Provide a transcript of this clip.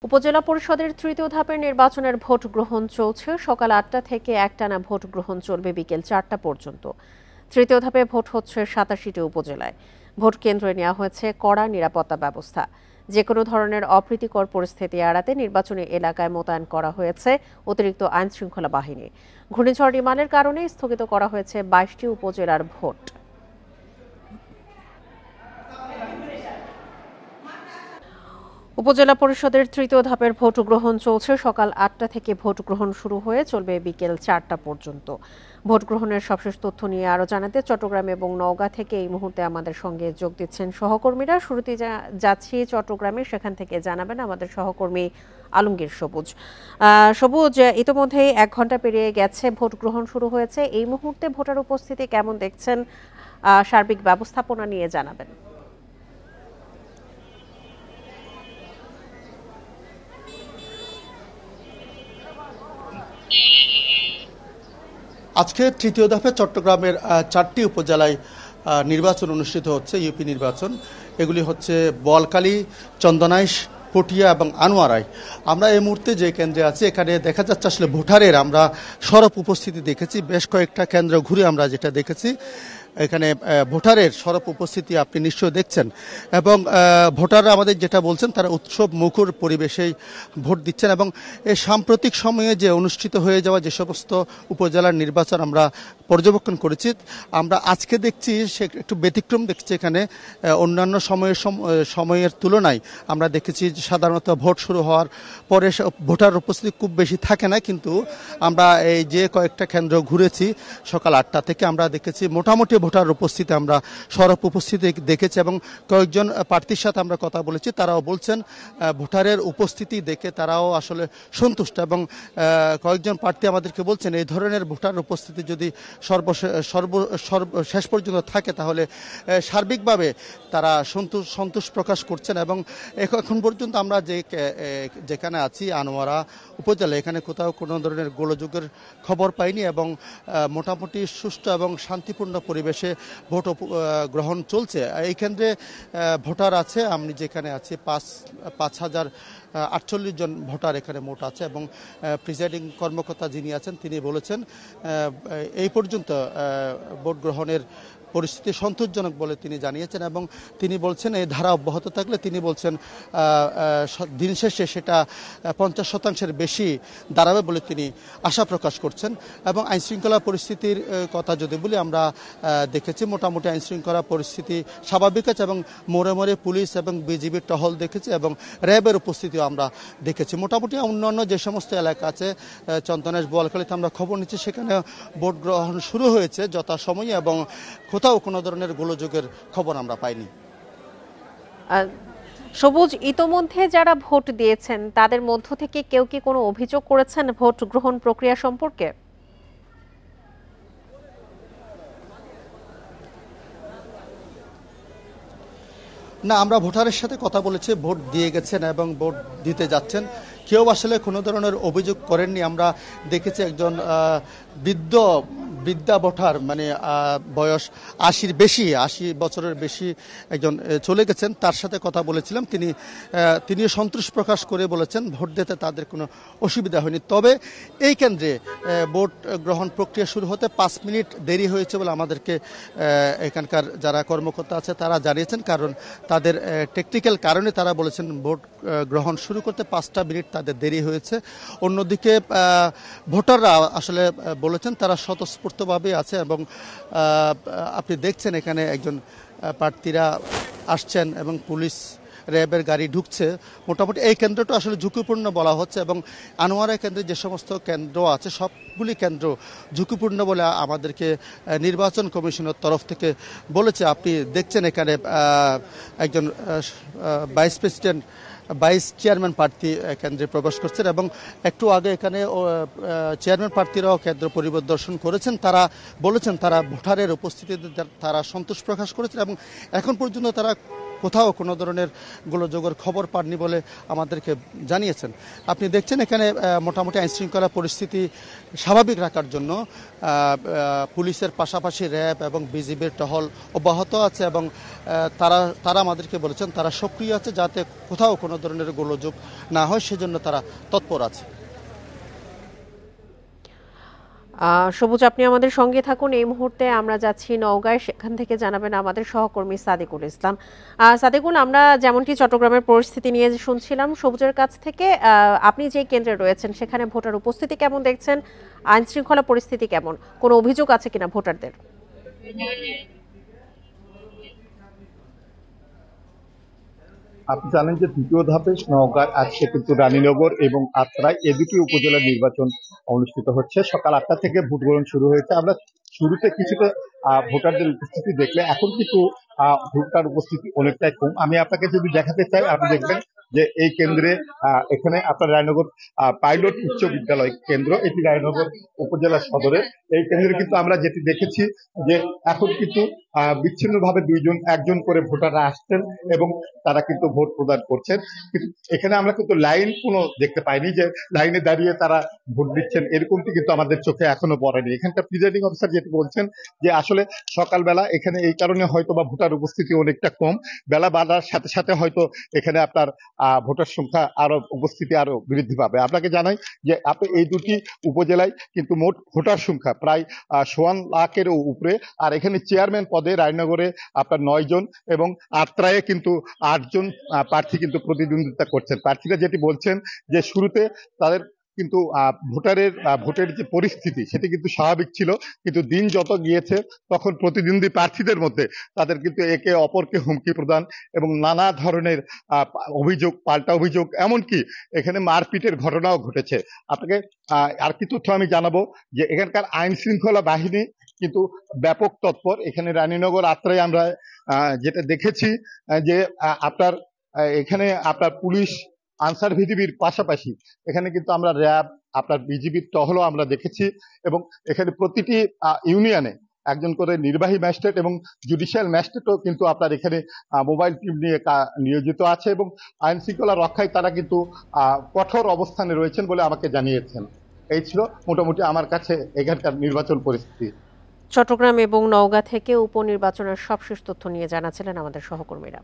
উপজেলা পরিষদের তৃতীয় ধাপের নির্বাচনের ভোট গ্রহণ চলছে। সকাল ৮টা থেকে একটানা ভোট গ্রহণ চলবে বিকেল ৪টা পর্যন্ত। তৃতীয় ধাপে ভোট হচ্ছে ৮৭টি উপজেলায়। ভোট কেন্দ্রে নেওয়া হয়েছে কড়া নিরাপত্তা ব্যবস্থা। যে কোনো ধরনের অপ্রীতিকর পরিস্থিতি এড়াতে নির্বাচনী এলাকায় মোতায়েন করা হয়েছে অতিরিক্ত আইন শৃঙ্খলা বাহিনী। ঘূর্ণিঝড় রিমালের কারণে স্থগিত করা হয়েছে ২২টি উপজেলার ভোট। উপজেলা পরিষদের তৃতীয় ধাপের ভোট গ্রহণ চলছে। সকাল ৮টা থেকে ভোট গ্রহণ শুরু হয়ে চলবে বিকেল ৪টা পর্যন্ত। ভোট গ্রহণের সবশেষ তথ্য নিয়ে আরও জানাতে চট্টগ্রাম এবং নওগাঁ থেকে এই মুহূর্তে আমাদের সঙ্গে যোগ দিচ্ছেন সহকর্মীরা। শুরুতে যাচ্ছি চট্টগ্রামে, সেখান থেকে জানাবেন আমাদের সহকর্মী আলমগীর সবুজ। সবুজ, ইতিমধ্যেই ১ ঘন্টা পেরিয়ে গেছে, ভোট গ্রহণ শুরু হয়েছে। এই মুহূর্তে ভোটার উপস্থিতি কেমন দেখছেন? সার্বিক ব্যবস্থাপনা নিয়ে জানাবেন। আজকে তৃতীয় দফে চট্টগ্রামের ৪টি উপজেলায় নির্বাচন অনুষ্ঠিত হচ্ছে, ইউপি নির্বাচন। এগুলি হচ্ছে বোয়ালখালী, চন্দনাইশ, পটিয়া এবং আনোয়ারায়। আমরা এই মুহূর্তে যে কেন্দ্রে আছি, এখানে দেখা যাচ্ছে আসলে ভোটারের আমরা সরব উপস্থিতি দেখেছি। বেশ কয়েকটা কেন্দ্র ঘুরে আমরা যেটা দেখেছি, এখানে ভোটারের সরব উপস্থিতি আপনি নিশ্চয় দেখছেন। এবং ভোটাররা আমাদের যেটা বলছেন, তারা উৎসব মুখর পরিবেশেই ভোট দিচ্ছেন। এবং এই সাম্প্রতিক সময়ে যে অনুষ্ঠিত হয়ে যাওয়া যে সমস্ত উপজেলার নির্বাচন আমরা পর্যবেক্ষণ করেছি, আমরা আজকে দেখছি সে একটু ব্যতিক্রম দেখছি। এখানে অন্যান্য সময়ের তুলনায় আমরা দেখেছি সাধারণত ভোট শুরু হওয়ার পরে ভোটার উপস্থিতি খুব বেশি থাকে না, কিন্তু আমরা এই যে কয়েকটা কেন্দ্র ঘুরেছি সকাল ৮টা থেকে, আমরা দেখেছি মোটামুটি ভোটার উপস্থিতি আমরা সরব উপস্থিতি দেখেছি। এবং কয়েকজন প্রার্থীর সাথে আমরা কথা বলেছি, তারাও বলছেন ভোটারের উপস্থিতি দেখে তারাও আসলে সন্তুষ্ট। এবং কয়েকজন প্রার্থী আমাদেরকে বলছেন এই ধরনের ভোটার উপস্থিতি যদি শেষ পর্যন্ত থাকে, তাহলে সার্বিকভাবে তারা সন্তোষ প্রকাশ করছেন। এবং এখন পর্যন্ত আমরা যেখানে আছি আনোয়ারা উপজেলা, এখানে কোথাও কোনো ধরনের গোলযোগের খবর পাইনি। এবং মোটামুটি সুষ্ঠু এবং শান্তিপূর্ণ পরিবেশে ভোট গ্রহণ চলছে। এই কেন্দ্রে ভোটার আছে, আমি যেখানে আছি ৫,০৪৮ জন ভোটার এখানে মোট আছে। এবং প্রিসাইডিং কর্মকর্তা যিনি আছেন তিনি বলেছেন এই পর্যন্ত ভোট গ্রহণের পরিস্থিতি সন্তোষজনক বলে তিনি জানিয়েছেন। এবং তিনি বলছেন এই ধারা অব্যাহত থাকলে তিনি বলছেন দিন শেষে সেটা ৫০% বেশি দাঁড়াবে বলে তিনি আশা প্রকাশ করছেন। এবং আইনশৃঙ্খলা পরিস্থিতির কথা যদি বলি, আমরা দেখেছি মোটামুটি আইনশৃঙ্খলা পরিস্থিতি স্বাভাবিক আছে। এবং মোড়ে মোড়ে পুলিশ এবং বিজিবির টহল দেখেছি, এবং র্যাবের উপস্থিতিও আমরা দেখেছি। মোটামুটি অন্যান্য যে সমস্ত এলাকা আছে, চন্দনাইশ, বোয়ালখালীতে আমরা খবর নিচ্ছি, সেখানে ভোট গ্রহণ শুরু হয়েছে যথাসময়ে, এবং কোথাও কোনো ধরনের গোলযোগের খবর আমরা পাইনি। সবুজ, ইতোমধ্যে যারা ভোট দিয়েছেন তাদের মধ্য থেকে কেউ কি কোনো অভিযোগ করেছেন ভোট গ্রহণ প্রক্রিয়া সম্পর্কে? না, আমরা ভোটারের সাথে কথা বলেছি, ভোট দিয়ে গেছেন এবং ভোট দিতে যাচ্ছেন। কেউ আসলে কোনো ধরনের অভিযোগ করেননি। আমরা দেখেছি একজন বৃদ্ধা ভোটার, মানে বয়স ৮০ বছরের বেশি একজন চলে গেছেন, তার সাথে কথা বলেছিলাম। তিনি সন্তোষ প্রকাশ করে বলেছেন ভোট দিতে তাদের কোনো অসুবিধা হয়নি। তবে এই কেন্দ্রে ভোট গ্রহণ প্রক্রিয়া শুরু হতে ৫ মিনিট দেরি হয়েছে বলে আমাদেরকে এখানকার যারা কর্মকর্তা আছে তারা জানিয়েছেন। কারণ তাদের টেকনিক্যাল কারণে তারা বলেছেন ভোট গ্রহণ শুরু করতে ৫টা মিনিট তাদের দেরি হয়েছে। অন্যদিকে ভোটাররা আসলে বলেছেন তারা স্বতঃস্ফূর্তভাবে আছে। এবং আপনি দেখছেন এখানে একজন প্রার্থীরা আসছেন এবং পুলিশ র্যাবের গাড়ি ঢুকছে। মোটামুটি এই কেন্দ্রটা আসলে ঝুঁকিপূর্ণ বলা হচ্ছে। এবং আনোয়ারা কেন্দ্রে যে সমস্ত কেন্দ্র আছে সবগুলি কেন্দ্র ঝুঁকিপূর্ণ বলে আমাদেরকে নির্বাচন কমিশনের তরফ থেকে বলেছে। আপনি দেখছেন এখানে একজন ভাইস চেয়ারম্যান প্রার্থী কেন্দ্রে প্রবেশ করছেন। এবং একটু আগে এখানে চেয়ারম্যান প্রার্থীরাও কেন্দ্র পরিদর্শন করেছেন। তারা বলেছেন তারা ভোটারের উপস্থিতিতে তারা সন্তোষ প্রকাশ করেছেন। এবং এখন পর্যন্ত তারা কোথাও কোনো ধরনের গোলযোগের খবর পাননি বলে আমাদেরকে জানিয়েছেন। আপনি দেখছেন এখানে মোটামুটি আইনশৃঙ্খলা পরিস্থিতি স্বাভাবিক রাখার জন্য পুলিশের পাশাপাশি র্যাব এবং বিজিবির টহল অব্যাহত আছে এবং তারা আমাদেরকে বলেছেন তারা সক্রিয় আছে যাতে কোথাও কোনো ধরনের গোলযোগ না হয় সেজন্য তারা তৎপর আছে। সবুজ, আপনি আমাদের সঙ্গে থাকুন। এই মুহূর্তে আমরা যাচ্ছি নওগাঁয়, সেখান থেকে জানাবেন আমাদের সহকর্মী সাদেকুল ইসলাম। সাদেকুল, আমরা যেমনটি চট্টগ্রামের পরিস্থিতি নিয়ে শুনছিলাম সবুজের কাছ থেকে, আপনি যে কেন্দ্রে রয়েছেন সেখানে ভোটার উপস্থিতি কেমন দেখছেন, আইন শৃঙ্খলা পরিস্থিতি কেমন, কোনো অভিযোগ আছে কিনা ভোটারদের? আপনি জানেন যে দ্বিতীয় ধাপে নওগাঁ, আজকে কিন্তু রানীনগর এবং আত্রাই এই দুটি উপজেলার নির্বাচন অনুষ্ঠিত হচ্ছে। সকাল 8টা থেকে ভোট গ্রহণ শুরু হয়েছে। আমরা শুরুতে কিছুটা ভোটারদের উপস্থিতি দেখলে এখন কিন্তু ভোটার উপস্থিতি অনেকটাই কম। আমি আপনাকে যদি দেখাতে চাই, আপনি দেখবেন যে এই কেন্দ্রে এখানে আপনার রায়নগর পাইলট উচ্চ বিদ্যালয় কেন্দ্র, এটি রায়নগর উপজেলা সদরে। এই কেন্দ্রে কিন্তু আমরা যেটি দেখেছি যে এখন কিন্তু বিচ্ছিন্নভাবে একজন করে ভোটাররা আসছেন এবং তারা কিন্তু ভোট প্রদান করছেন। কিন্তু এখানে আমরা কিন্তু লাইন কোনো দেখতে পাইনি যে লাইনে দাঁড়িয়ে তারা ভোট দিচ্ছেন, এরকমটি কিন্তু আমাদের চোখে এখনো পড়েনি। এখানকার প্রিজাইডিং অফিসার যেটি বলছেন যে আসলে সকালবেলা এখানে এই কারণে হয়তো বা ভোটার উপস্থিতি অনেকটা কম, বেলা বাড়ার সাথে সাথে হয়তো এখানে আপনার ভোটার সংখ্যা উপস্থিতি আরো বৃদ্ধি পাবে। আপনাকে জানাই যে আপনি এই দুটি উপজেলায় কিন্তু মোট ভোটার সংখ্যা প্রায় 1.25 লাখের উপরে। আর এখানে চেয়ারম্যান পদে রায়নগরে আপনার 9 জন এবং আত্রায়ে কিন্তু 8 জন প্রার্থী কিন্তু প্রতিদ্বন্দ্বিতা করছেন। প্রার্থীরা যেটি বলছেন যে শুরুতে তাদের কিন্তু ভোটের যে পরিস্থিতি সেটি কিন্তু স্বাভাবিক ছিল, কিন্তু দিন যত গিয়েছে তখন প্রতিদ্বন্দ্বী প্রার্থীদের মধ্যে তাদের কিন্তু একে অপরকে হুমকি প্রদান এবং নানা ধরনের অভিযোগ, পাল্টা অভিযোগ, এমনকি এখানে মারপিটের ঘটনাও ঘটেছে। আপনাকে আর কি তথ্য আমি জানাবো যে এখানকার আইন শৃঙ্খলা বাহিনী কিন্তু ব্যাপক তৎপর। এখানে রানীনগর আত্রাই আমরা যেটা দেখেছি যে আপনার এখানে আপনার পুলিশ আনসার ভিডিবির পাশাপাশি এখানে কিন্তু আমরা র্যাব, আপনার বিজিবির টহলও আমরা দেখেছি এবং এখানে প্রতিটি ইউনিয়নে একজন করে নির্বাহী ম্যাজিস্ট্রেট এবং জুডিশিয়াল ম্যাজিস্ট্রেটও কিন্তু আপনার এখানে মোবাইল টিম নিয়ে নিয়োজিত আছে এবং আইন শৃঙ্খলা রক্ষায় তারা কিন্তু কঠোর অবস্থানে রয়েছেন বলে আমাকে জানিয়েছেন। এই ছিল মোটামুটি আমার কাছে এখানকার নির্বাচন পরিস্থিতি। চট্টগ্রাম এবং নওগাঁ থেকে উপনির্বাচনের সবশেষ তথ্য নিয়ে জানাচ্ছিলেন আমাদের সহকর্মীরা।